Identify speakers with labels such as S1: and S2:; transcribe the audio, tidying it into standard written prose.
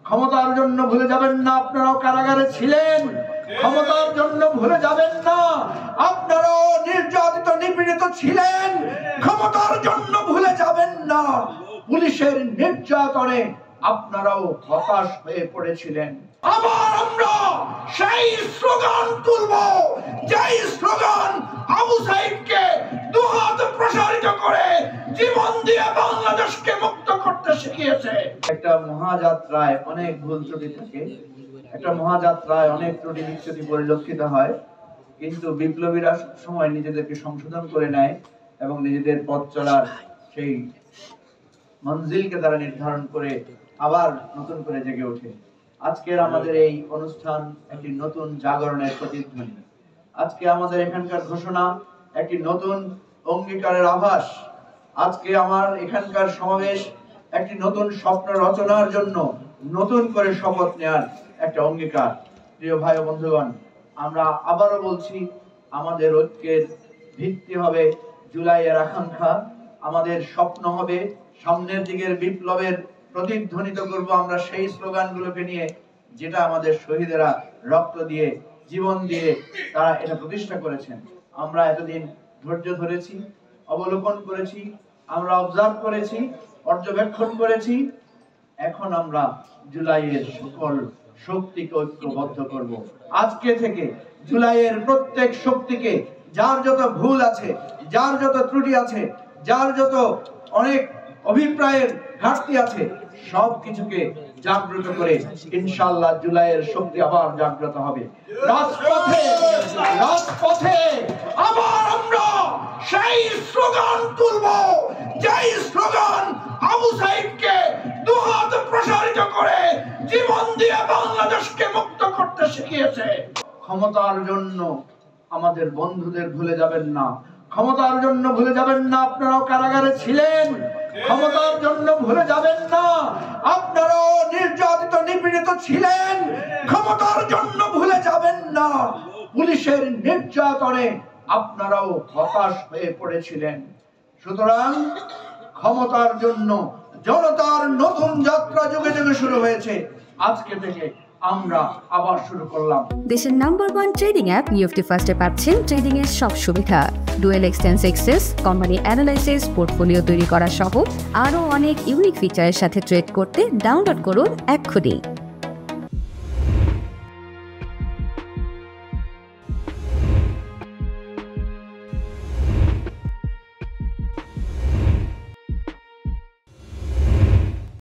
S1: ক্ষমতার জন্য ভুলে যাবেন না আপনারাও কারাগারে ছিলেন। ক্ষমতার জন্য ভুলে যাবেন না আপনারাও নির্যাতিত নিপীড়িত ছিলেন। ক্ষমতার জন্য ভুলে যাবেন না পুলিশের নির্যাতনে আপনারাও হতাশ হয়ে পড়েছিলেন। আবার আমরা সেই স্লোগান তুলব, যেই স্লোগান আবু সাইদকে দুহাত প্রসারিত করে জীবন দিয়ে বাংলাদেশকে মুক্ত করতে শিখিয়েছে। একটা মহাযাত্রায় অনেক ভুল ত্রুটি থাকে, একটা মহাযাত্রায় অনেক ত্রুটি বিচ্যুতি পরিলক্ষিত হয়, কিন্তু বিপ্লবীরা সময় নিজেদেরকে সংশোধন করে নেয় এবং নিজেদের পথ চলার সেই মঞ্জিলকে তারা নির্ধারণ করে আবার নতুন করে জেগে ওঠে। আজকের আমাদের এই অনুষ্ঠান একটি নতুন জাগরণের প্রতিধ্বনি। আজকে আমাদের এখানকার ঘোষণা একটি নতুন অঙ্গীকারের আভাস। আজকে আমার এখানকার সমাবেশ একটি নতুন স্বপ্ন রচনার জন্য নতুন করে শপথ নেওয়ার একটা অঙ্গীকার। প্রিয় ভাই ও বন্ধুগণ, আমরা আবারও বলছি, আমাদের ঐক্যের ভিত্তি হবে জুলাইয়ের আকাঙ্ক্ষা। আমাদের স্বপ্ন হবে সামনের দিকের বিপ্লবের প্রতিধ্বনিত করব আমরা সেই স্লোগানগুলোকে নিয়ে, যেটা আমাদের শহীদেরা রক্ত দিয়ে জীবন দিয়ে তারা এটা প্রতিষ্ঠা করেছেন। আমরা এতদিন ধৈর্য ধরেছি, অবলোকন করেছি, আমরা অবজার্ভ করেছি, পর্যবেক্ষণ করেছি। এখন আমরা জুলাইয়ের সকল শক্তিকে ঐক্যবদ্ধ করব। আজকে থেকে জুলাইয়ের প্রত্যেক শক্তিকে, যার যত ভুল আছে, যার যত ত্রুটি আছে, যার যত অনেক অভিপ্রায়ের ঘাটতি আছে, সব কিছুকে জাগ্রত করে ইনশাআল্লাহ জুলাইয়ের শক্তি আবার জাগ্রত হবে। রাজপথে আবার আমরা সেই স্লোগান তুলব, যেই স্লোগান আবু সাইদকে দুহাত প্রসারিত করে জীবন দিয়ে বাংলাদেশকে মুক্ত করতে শিখিয়েছে। ক্ষমতার জন্য আমাদের বন্ধুদের ভুলে যাবেন না। ক্ষমতার জন্য ভুলে যাবেন না আপনারাও কারাগারে ছিলেন। ক্ষমতার জন্য ভুলে যাবেন না আপনারাও নির্যাতিত নিপীড়িত ছিলেন। ক্ষমতার জন্য ভুলে যাবেন না পুলিশের নির্যাতনে আপনারাও হতাশ হয়ে পড়েছিলেন। সুতরাং ক্ষমতার জন্য জনতার নতুন যাত্রা যুগে যুগে শুরু হয়েছে। আজকে থেকে আমরা আবার শুরু করলাম।
S2: দেশের নাম্বার 1 ট্রেডিং অ্যাপ নিফটি ফার্স্টে পাচ্ছেন ট্রেডিং এর সব সুবিধা, dual এক্সটেন্স access, company analysis, portfolio তৈরি করা সহ আরও অনেক ইউনিক ফিচারের সাথে ট্রেড করতে ডাউনলোড করুন এক্ষুনি।